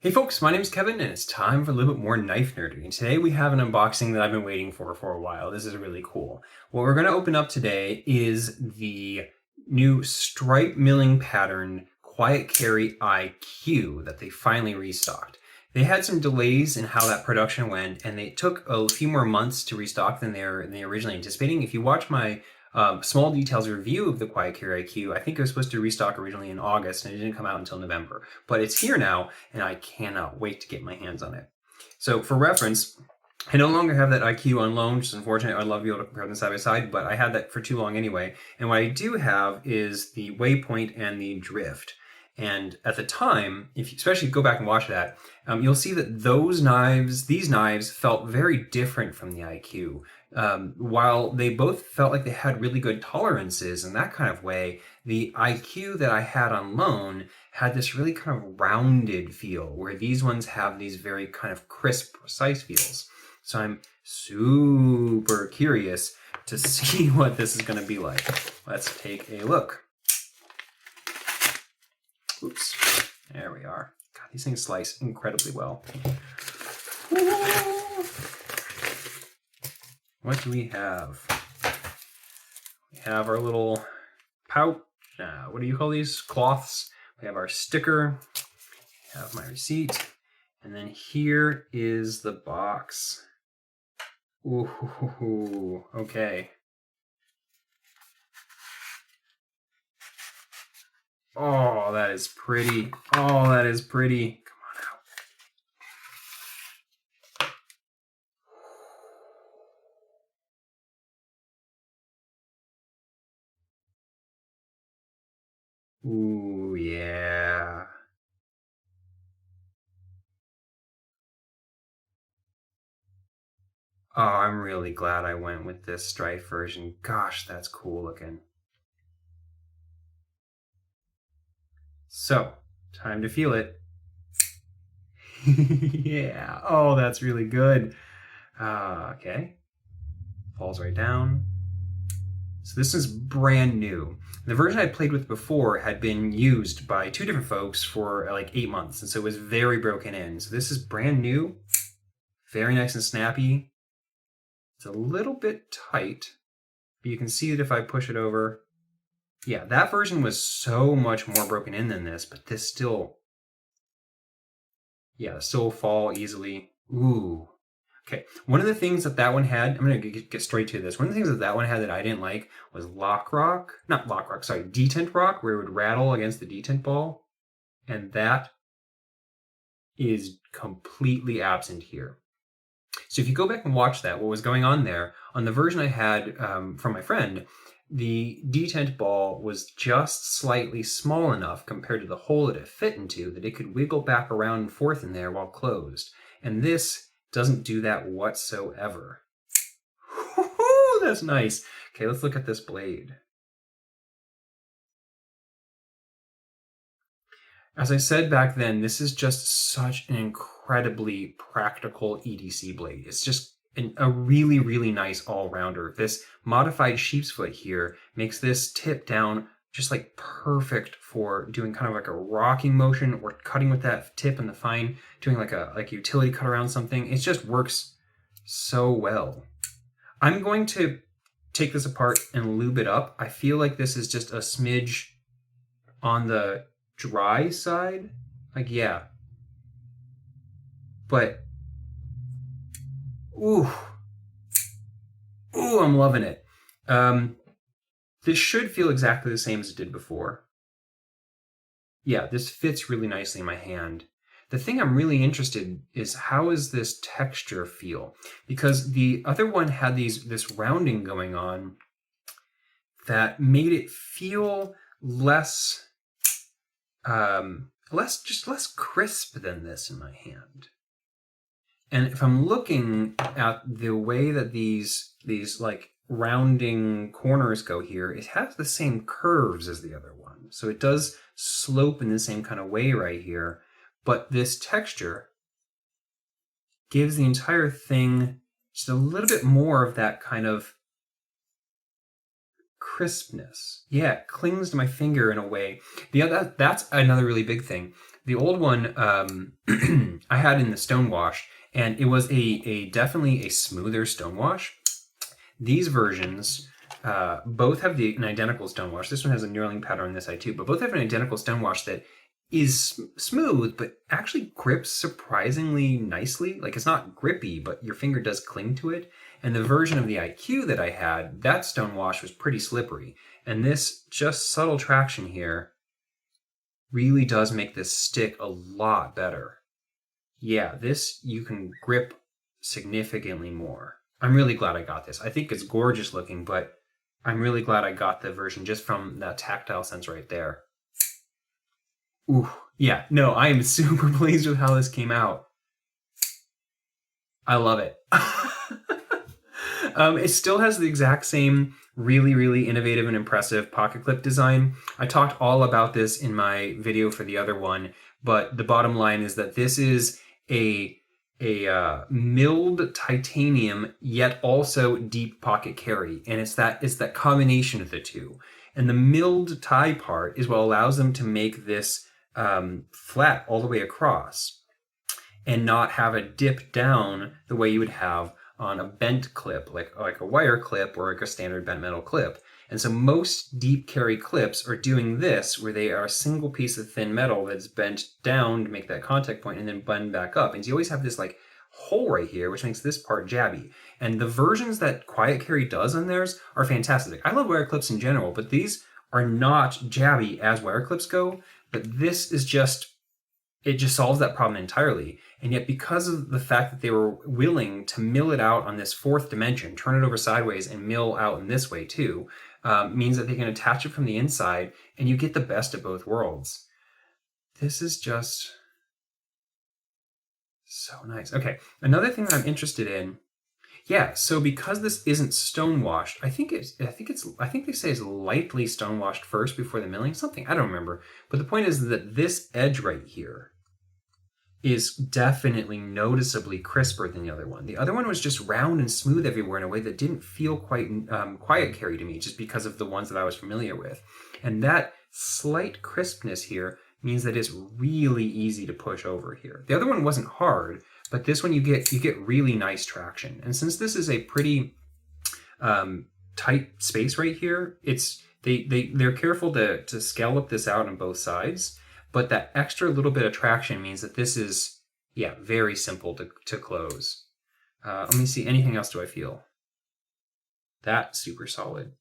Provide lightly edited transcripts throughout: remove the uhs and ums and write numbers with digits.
Hey folks, my name is Kevin and it's time for a little bit more knife nerdery. And today we have an unboxing that I've been waiting for a while. This is really cool. What we're going to open up today is the new stripe milling pattern quietcarry IQ that they finally restocked. They had some delays in how that production went, and they took a few more months to restock than they were originally anticipating. If you watch my small details review of the quietcarry IQ, I think it was supposed to restock originally in August, and it didn't come out until November. But it's here now, and I cannot wait to get my hands on it. So for reference, I no longer have that IQ on loan, which is unfortunate. I'd love to be able to compare them side by side, but I had that for too long anyway. And what I do have is the waypoint and the drift. And at the time, if you especially go back and watch that, you'll see that these knives felt very different from the IQ. While they both felt like they had really good tolerances in that kind of way, the IQ that I had on loan had this really kind of rounded feel, where these ones have these very kind of crisp, precise feels. So I'm super curious to see what this is going to be like. Let's take a look. Oops, there we are. God, these things slice incredibly well. What do we have? We have our little pouch. What do you call these? Cloths. We have our sticker. We have my receipt. And then here is the box. Ooh, okay. Oh, that is pretty. Oh, that is pretty. Come on out. Ooh, yeah. Oh, I'm really glad I went with this stripe version. Gosh, that's cool looking. So, time to feel it. Yeah. Oh, that's really good. Okay. Falls right down. So this is brand new. The version I played with before had been used by two different folks for like 8 months, and so it was very broken in. So this is brand new, very nice and snappy. It's a little bit tight, but you can see that if I push it over, yeah, that version was so much more broken in than this, but this still, yeah, still fall easily. Ooh. Okay, one of the things that one had, I'm going to get straight to this. One of the things that one had that I didn't like was detent rock, where it would rattle against the detent ball. And that is completely absent here. So if you go back and watch that, what was going on there, on the version I had from my friend, the detent ball was just slightly small enough compared to the hole that it fit into that it could wiggle back around and forth in there while closed. And this doesn't do that whatsoever. That's nice. Okay, let's look at this blade. As I said back then, this is just such an incredibly practical EDC blade. It's just a really, really nice all-rounder. This modified sheep's foot here makes this tip down just like perfect for doing kind of like a rocking motion or cutting with that tip and the fine, doing like a utility cut around something. It just works so well. I'm going to take this apart and lube it up. I feel like this is just a smidge on the dry side. Like, yeah. But, ooh, I'm loving it. This should feel exactly the same as it did before. Yeah, this fits really nicely in my hand. The thing I'm really interested in is how is this texture feel? Because the other one had this rounding going on that made it feel less crisp than this in my hand. And if I'm looking at the way that these like rounding corners go here, it has the same curves as the other one. So it does slope in the same kind of way right here. But this texture gives the entire thing just a little bit more of that kind of crispness. Yeah, it clings to my finger in a way. That's another really big thing. The old one I had in the Stonewash, and it was a definitely a smoother Stonewash. These versions both have an identical Stonewash. This one has a knurling pattern on this side too, but both have an identical Stonewash that is smooth, but actually grips surprisingly nicely. Like, it's not grippy, but your finger does cling to it. And the version of the IQ that I had, that Stonewash was pretty slippery. And this just subtle traction here really does make this stick a lot better. Yeah, this you can grip significantly more. I'm really glad I got this. I think it's gorgeous looking, but I'm really glad I got the version just from that tactile sense right there. Ooh, yeah, no, I am super pleased with how this came out. I love it. It still has the exact same really, really innovative and impressive pocket clip design. I talked all about this in my video for the other one, but the bottom line is that this is a milled titanium, yet also deep pocket carry, and it's that combination of the two. And the milled tie part is what allows them to make this flat all the way across, and not have a dip down the way you would have on a bent clip, like a wire clip or like a standard bent metal clip. And so most deep carry clips are doing this, where they are a single piece of thin metal that's bent down to make that contact point and then bend back up. And so you always have this like hole right here, which makes this part jabby. And the versions that Quiet Carry does on theirs are fantastic. I love wire clips in general, but these are not jabby as wire clips go. But this is just, it just solves that problem entirely. And yet, because of the fact that they were willing to mill it out on this fourth dimension, turn it over sideways and mill out in this way too, means that they can attach it from the inside and you get the best of both worlds. This is just so nice. Okay, another thing that I'm interested in, yeah, so because this isn't stone washed, I think they say it's lightly stone washed first before the milling, something, I don't remember. But the point is that this edge right here is definitely noticeably crisper than the other one. The other one was just round and smooth everywhere in a way that didn't feel quite Quiet Carry to me, just because of the ones that I was familiar with. And that slight crispness here means that it's really easy to push over here. The other one wasn't hard, but this one you get really nice traction. And since this is a pretty tight space right here, they're careful to scallop this out on both sides. But that extra little bit of traction means that this is, yeah, very simple to close. Let me see, anything else do I feel? That's super solid.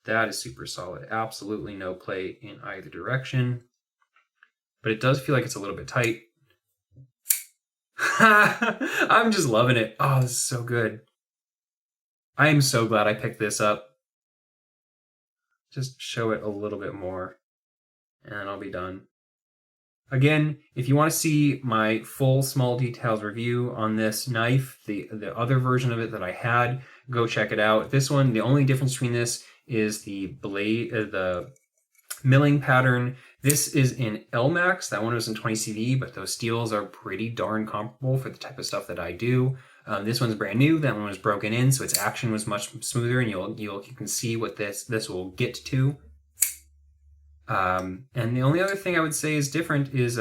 That is super solid. Absolutely no play in either direction. But it does feel like it's a little bit tight. I'm just loving it. Oh, this is so good. I am so glad I picked this up. Just show it a little bit more, and I'll be done. Again, if you want to see my full small details review on this knife, the other version of it that I had, go check it out. This one, the only difference between this is the blade, the milling pattern. This is in Elmax. That one was in 20CV, but those steels are pretty darn comparable for the type of stuff that I do. This one's brand new. That one was broken in, so its action was much smoother, and you can see what this will get to. And the only other thing I would say is different is,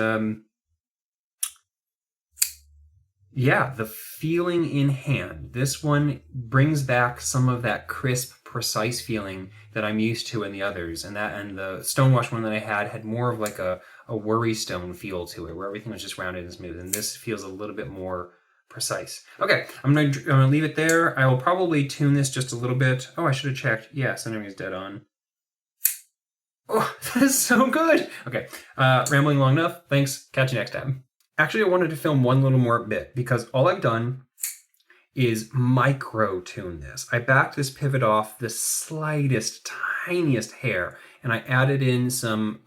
yeah, the feeling in hand. This one brings back some of that crisp, precise feeling that I'm used to in the others. And the Stonewash one that I had more of like a worry stone feel to it, where everything was just rounded and smooth. And this feels a little bit more precise. Okay, I'm gonna leave it there. I will probably tune this just a little bit. Oh, I should have checked. Yeah, centering is dead on. Oh, that is so good. Okay, rambling long enough. Thanks. Catch you next time. Actually, I wanted to film one little more bit because all I've done is micro tune this. I backed this pivot off the slightest, tiniest hair, and I added in some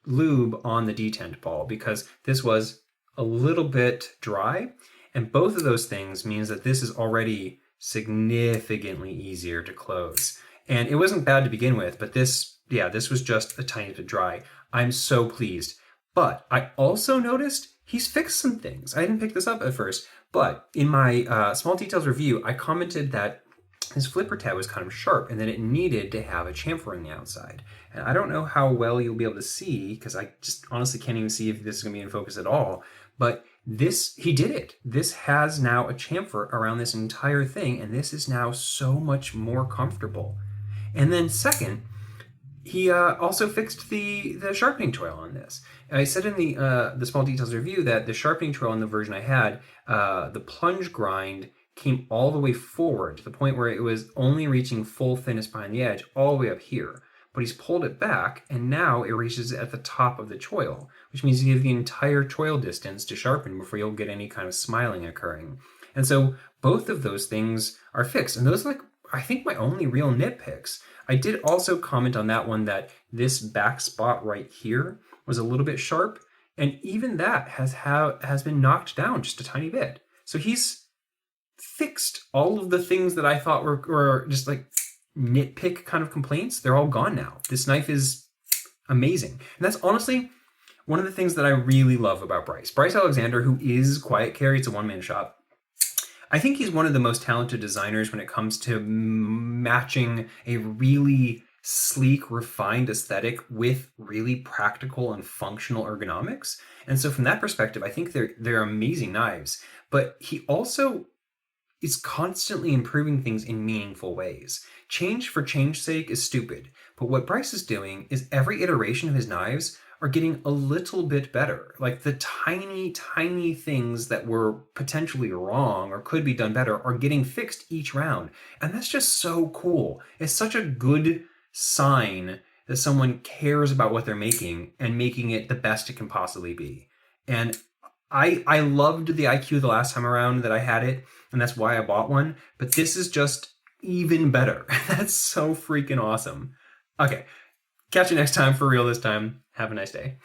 lube on the detent ball because this was a little bit dry. And both of those things means that this is already significantly easier to close. And it wasn't bad to begin with, but this was just a tiny bit dry. I'm so pleased. But I also noticed he's fixed some things. I didn't pick this up at first, but in my small details review, I commented that his flipper tab was kind of sharp and that it needed to have a chamfer on the outside. And I don't know how well you'll be able to see, because I just honestly can't even see if this is going to be in focus at all, but this, he did it. This has now a chamfer around this entire thing, and this is now so much more comfortable. And then second, he also fixed the sharpening choil on this. I said in the small details review that the sharpening choil in the version I had, the plunge grind came all the way forward to the point where it was only reaching full thinness behind the edge, all the way up here. But he's pulled it back, and now it reaches at the top of the choil, which means you have the entire choil distance to sharpen before you'll get any kind of smiling occurring. And so both of those things are fixed, and those are like, I think, my only real nitpicks. I did also comment on that one that this back spot right here was a little bit sharp, and even that has been knocked down just a tiny bit. So he's fixed all of the things that I thought were just like nitpick kind of complaints. They're all gone now. This knife is amazing. And that's honestly one of the things that I really love about Bryce. Bryce Alexander, who is Quiet Carry, it's a one-man shop. I think he's one of the most talented designers when it comes to matching a really sleek, refined aesthetic with really practical and functional ergonomics. And so from that perspective, I think they're amazing knives. But he also is constantly improving things in meaningful ways. Change for change's sake is stupid, but what Bryce is doing is every iteration of his knives are getting a little bit better. Like the tiny, tiny things that were potentially wrong or could be done better are getting fixed each round. And that's just so cool. It's such a good sign that someone cares about what they're making and making it the best it can possibly be. And I loved the IQ the last time around that I had it, and that's why I bought one. But this is just even better. That's so freaking awesome. Okay, catch you next time for real this time. Have a nice day.